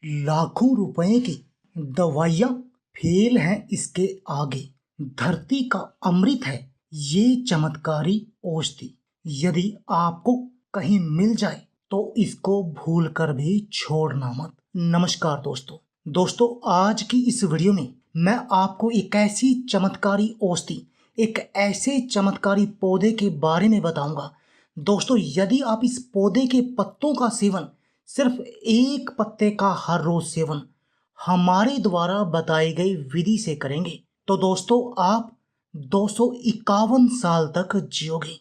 लाखों रुपए की दवाइयाँ फेल हैं इसके आगे। धरती का अमृत है ये चमत्कारी औषधि। यदि आपको कहीं मिल जाए तो इसको भूल कर भी छोड़ना मत। नमस्कार दोस्तों, आज की इस वीडियो में मैं आपको एक ऐसी चमत्कारी औषधि, एक ऐसे चमत्कारी पौधे के बारे में बताऊंगा। दोस्तों, यदि आप इस पौधे के पत्तों का सेवन, सिर्फ एक पत्ते का हर रोज सेवन हमारे द्वारा बताई गई विधि से करेंगे तो दोस्तों आप 251 साल तक जियोगे।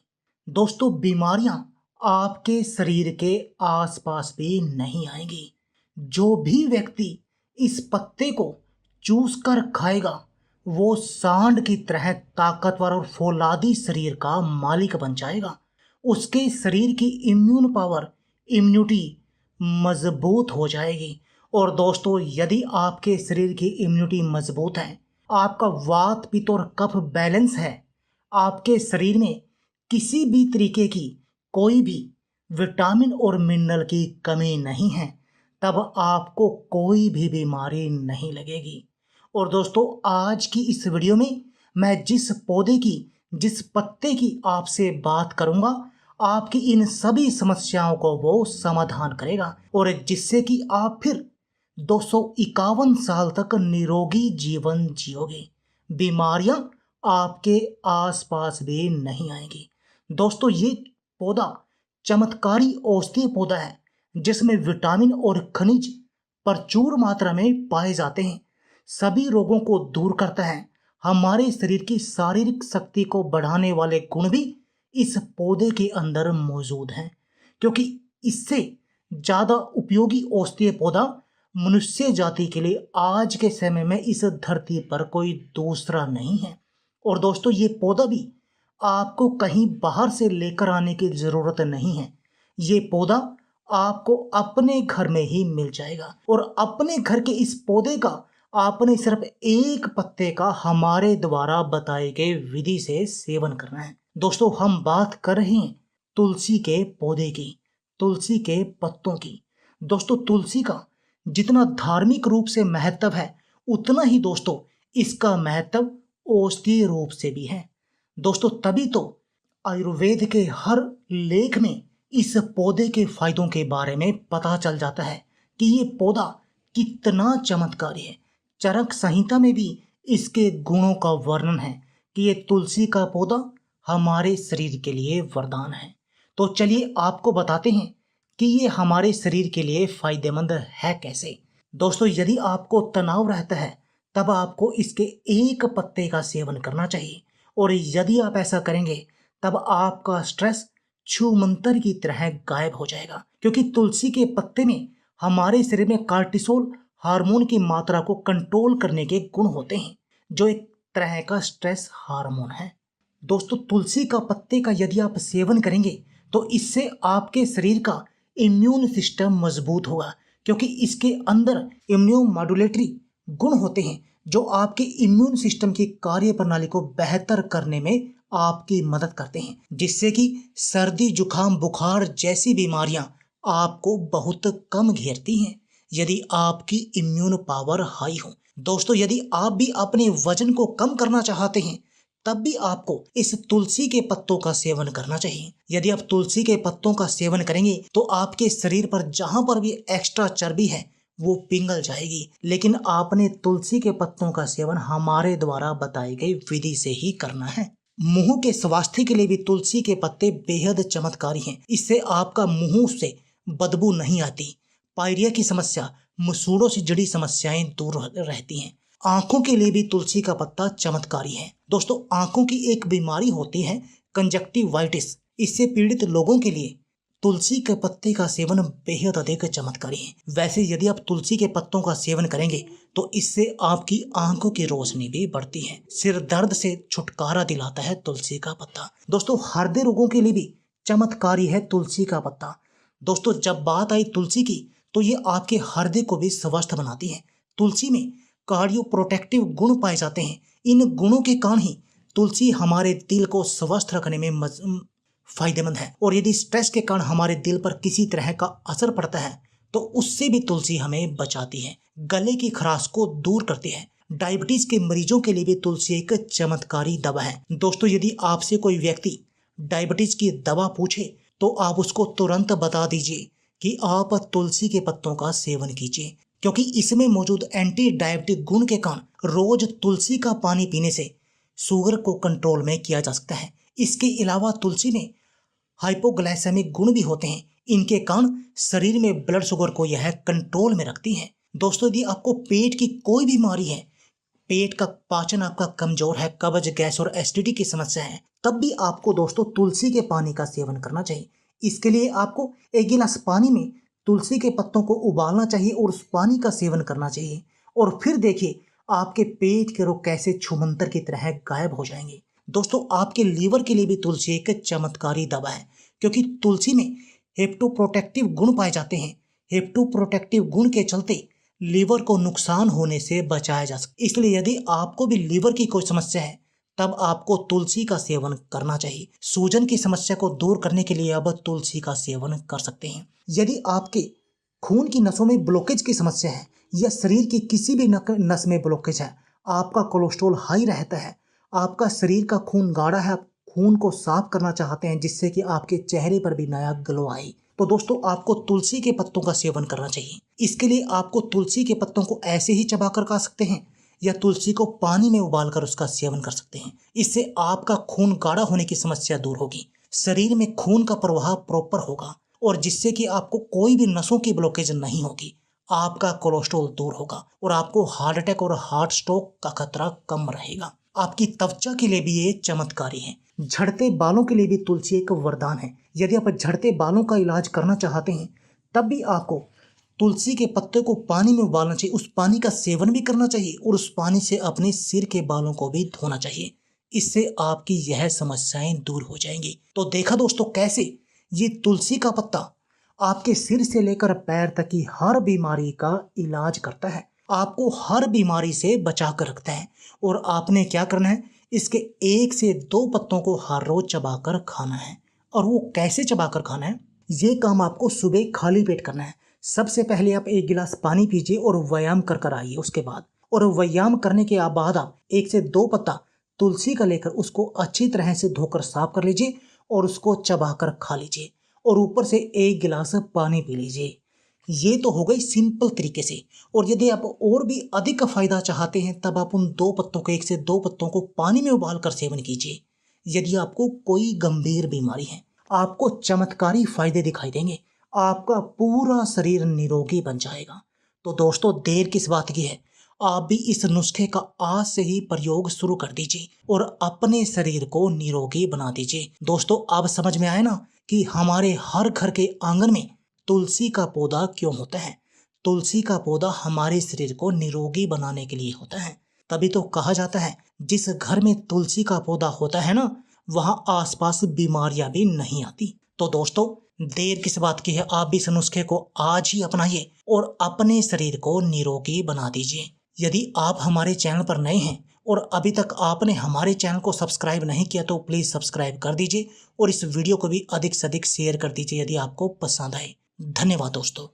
दोस्तों, बीमारियां आपके शरीर के आसपास भी नहीं आएंगी। जो भी व्यक्ति इस पत्ते को चूस कर खाएगा वो सांड की तरह ताकतवर और फौलादी शरीर का मालिक बन जाएगा। उसके शरीर की इम्यून पावर, इम्यूनिटी मजबूत हो जाएगी। और दोस्तों, यदि आपके शरीर की इम्यूनिटी मजबूत है, आपका वात पित्त और कफ बैलेंस है, आपके शरीर में किसी भी तरीके की कोई भी विटामिन और मिनरल की कमी नहीं है, तब आपको कोई भी बीमारी नहीं लगेगी। और दोस्तों, आज की इस वीडियो में मैं जिस पौधे की, जिस पत्ते की आपसे बात करूंगा, आपकी इन सभी समस्याओं को वो समाधान करेगा और जिससे कि आप फिर 251 साल तक निरोगी जीवन जियोगे। बीमारियां आपके आसपास भी नहीं आएंगी। दोस्तों, ये पौधा चमत्कारी औषधीय पौधा है जिसमें विटामिन और खनिज प्रचुर मात्रा में पाए जाते हैं। सभी रोगों को दूर करता है। हमारे शरीर की शारीरिक शक्ति को बढ़ाने वाले गुण भी इस पौधे के अंदर मौजूद हैं, क्योंकि इससे ज्यादा उपयोगी औषधीय पौधा मनुष्य जाति के लिए आज के समय में इस धरती पर कोई दूसरा नहीं है। और दोस्तों, ये पौधा भी आपको कहीं बाहर से लेकर आने की जरूरत नहीं है। ये पौधा आपको अपने घर में ही मिल जाएगा और अपने घर के इस पौधे का आपने सिर्फ एक पत्ते का हमारे द्वारा बताए गए विधि से सेवन करना है। दोस्तों, हम बात कर रहे हैं तुलसी के पौधे की, तुलसी के पत्तों की। दोस्तों, तुलसी का जितना धार्मिक रूप से महत्व है, उतना ही दोस्तों इसका महत्व औषधीय रूप से भी है। दोस्तों, तभी तो आयुर्वेद के हर लेख में इस पौधे के फायदों के बारे में पता चल जाता है कि ये पौधा कितना चमत्कारी है। चरक संहिता में भी इसके गुणों का वर्णन है कि ये तुलसी का पौधा हमारे शरीर के लिए वरदान है। तो चलिए आपको बताते हैं कि ये हमारे शरीर के लिए फायदेमंद है कैसे। दोस्तों, यदि आपको तनाव रहता है तब आपको इसके एक पत्ते का सेवन करना चाहिए और यदि आप ऐसा करेंगे तब आपका स्ट्रेस छूमंतर की तरह गायब हो जाएगा, क्योंकि तुलसी के पत्ते में हमारे शरीर में कार्टिसोल हार्मोन की मात्रा को कंट्रोल करने के गुण होते हैं, जो एक तरह का स्ट्रेस हार्मोन है। दोस्तों, तुलसी का पत्ते का यदि आप सेवन करेंगे तो इससे आपके शरीर का इम्यून सिस्टम मजबूत होगा, क्योंकि इसके अंदर इम्यूनोमॉड्यूलेटरी गुण होते हैं जो आपके इम्यून सिस्टम की कार्य प्रणाली को बेहतर करने में आपकी मदद करते हैं, जिससे कि सर्दी, जुकाम, बुखार जैसी बीमारियां आपको बहुत कम घेरती हैं यदि आपकी इम्यून पावर हाई हो। दोस्तों, यदि आप भी अपने वजन को कम करना चाहते हैं तब भी आपको इस तुलसी के पत्तों का सेवन करना चाहिए। यदि आप तुलसी के पत्तों का सेवन करेंगे तो आपके शरीर पर जहां पर भी एक्स्ट्रा चर्बी है वो पिघल जाएगी। लेकिन आपने तुलसी के पत्तों का सेवन हमारे द्वारा बताई गई विधि से ही करना है। मुंह के स्वास्थ्य के लिए भी तुलसी के पत्ते बेहद चमत्कारी हैं। इससे आपका मुंह से बदबू नहीं आती। पायरिया की समस्या, मसूड़ों से जुड़ी समस्याएं दूर रहती हैं। आंखों के लिए भी तुलसी का पत्ता चमत्कारी है। दोस्तों, आंखों की एक बीमारी होती है कंजक्टिवाइटिस। इससे पीड़ित लोगों के लिए तुलसी के पत्ते का सेवन बेहद अधिक चमत्कारी है। वैसे यदि आप तुलसी के पत्तों का सेवन करेंगे तो इससे आपकी आंखों की रोशनी भी बढ़ती है। सिर दर्द से छुटकारा दिलाता है तुलसी का पत्ता। दोस्तों, हृदय रोगों के लिए भी चमत्कारी है तुलसी का पत्ता। दोस्तों, जब बात आई तुलसी की तो ये आपके हृदय को भी स्वस्थ बनाती है। तुलसी में कार्डियो प्रोटेक्टिव गुण पाए जाते हैं। इन गुणों के कारण ही तुलसी हमारे दिल को स्वस्थ रखने में फायदेमंद है। और यदि स्ट्रेस के कारण हमारे दिल पर किसी तरह का असर पड़ता है तो उससे भी तुलसी हमें बचाती है, गले की खराश को दूर करती है। डायबिटीज के मरीजों के लिए भी तुलसी एक चमत्कारी दवा है। दोस्तों, यदि आपसे कोई व्यक्ति डायबिटीज की दवा पूछे तो आप उसको तुरंत बता दीजिए कि आप तुलसी के पत्तों का सेवन कीजिए, क्योंकि इसमें मौजूद एंटी डायबिटिक गुण के कारण रोज तुलसी का पानी पीने से शुगर को कंट्रोल में किया जा सकता है। इसके अलावा तुलसी में हाइपोग्लाइसेमिक गुण भी होते हैं। इनके कारण शरीर में ब्लड शुगर को यह कंट्रोल में रखती है। दोस्तों, यदि आपको पेट की कोई बीमारी है, पेट का पाचन आपका कमजोर है, कब्ज, गैस और एसिडिटी की समस्या है, तब भी आपको दोस्तों तुलसी के पानी का सेवन करना चाहिए। इसके लिए आपको एक गिलास पानी में तुलसी के पत्तों को उबालना चाहिए और उस पानी का सेवन करना चाहिए, और फिर देखिए आपके पेट के रोग कैसे छूमंतर की तरह गायब हो जाएंगे। दोस्तों, आपके लीवर के लिए भी तुलसी एक चमत्कारी दवा है, क्योंकि तुलसी में हेप्टोप्रोटेक्टिव गुण पाए जाते हैं। हेप्टोप्रोटेक्टिव गुण के चलते लीवर को नुकसान होने से बचाया जा सकता है। इसलिए यदि आपको भी लीवर की कोई समस्या है तब आपको तुलसी का सेवन करना चाहिए। सूजन की समस्या को दूर करने के लिए अब तुलसी का सेवन कर सकते हैं। यदि आपके खून की नसों में ब्लॉकेज की समस्या है या शरीर की किसी भी नस में ब्लॉकेज है, आपका कोलेस्ट्रॉल हाई रहता है, आपका शरीर का खून गाढ़ा है, आप खून को साफ करना चाहते हैं जिससे कि आपके चेहरे पर भी नया ग्लो आए, तो दोस्तों आपको तुलसी के पत्तों का सेवन करना चाहिए। इसके लिए आपको तुलसी के पत्तों को ऐसे ही चबाकर खा सकते हैं या तुलसी को पानी में उबालकर उसका सेवन कर सकते हैं। इससे आपका खून गाढ़ा होने की समस्या दूर होगी, शरीर में खून का प्रवाह प्रॉपर होगा, और जिससे कि आपको कोई भी नसों की ब्लॉकेज नहीं होगी, आपका कोलेस्ट्रॉल दूर होगा और आपको हार्ट अटैक और हार्ट स्ट्रोक का खतरा कम रहेगा। आपकी त्वचा के लिए भी ये चमत्कारी है। झड़ते बालों के लिए भी तुलसी एक वरदान है। यदि आप झड़ते बालों का इलाज करना चाहते हैं तब भी आपको तुलसी के पत्ते को पानी में उबालना चाहिए, उस पानी का सेवन भी करना चाहिए और उस पानी से अपने सिर के बालों को भी धोना चाहिए। इससे आपकी यह समस्याएं दूर हो जाएंगी। तो देखा दोस्तों कैसे ये तुलसी का पत्ता आपके सिर से लेकर पैर तक की हर बीमारी का इलाज करता है, आपको हर बीमारी से बचा कर रखता है। और आपने क्या करना है, इसके 1 से 2 पत्तों को हर रोज चबाकर खाना है। और वो कैसे चबाकर खाना है, ये काम आपको सुबह खाली पेट करना है। सबसे पहले आप 1 गिलास पानी पीजिए और व्यायाम कर आइए उसके बाद, और व्यायाम करने के बाद आप 1 से 2 पत्ता तुलसी का लेकर उसको अच्छी तरह से धोकर साफ कर लीजिए और उसको चबाकर खा लीजिए, और ऊपर से 1 गिलास पानी पी लीजिए। ये तो हो गई सिंपल तरीके से। और यदि आप और भी अधिक फायदा चाहते हैं तब आप उन 2 पत्तों को 1 से 2 पत्तों को पानी में उबाल कर सेवन कीजिए। यदि आपको कोई गंभीर बीमारी है, आपको चमत्कारी फायदे दिखाई देंगे, आपका पूरा शरीर निरोगी बन जाएगा। तो दोस्तों, देर किस बात की है, आप भी इस नुस्खे का आज से ही प्रयोग शुरू कर दीजिए और अपने शरीर को निरोगी बना दीजिए। दोस्तों, अब समझ में आया ना कि हमारे हर घर के आंगन में तुलसी का पौधा क्यों होता है। तुलसी का पौधा हमारे शरीर को निरोगी बनाने के लिए होता है। तभी तो कहा जाता है जिस घर में तुलसी का पौधा होता है ना, वहां आसपास बीमारियां भी नहीं आती। तो दोस्तों, देर किस बात की है, आप भी इस नुस्खे को आज ही अपनाइए और अपने शरीर को निरोगी बना दीजिए। यदि आप हमारे चैनल पर नए हैं और अभी तक आपने हमारे चैनल को सब्सक्राइब नहीं किया तो प्लीज सब्सक्राइब कर दीजिए और इस वीडियो को भी अधिक से अधिक शेयर कर दीजिए यदि आपको पसंद आए। धन्यवाद दोस्तों।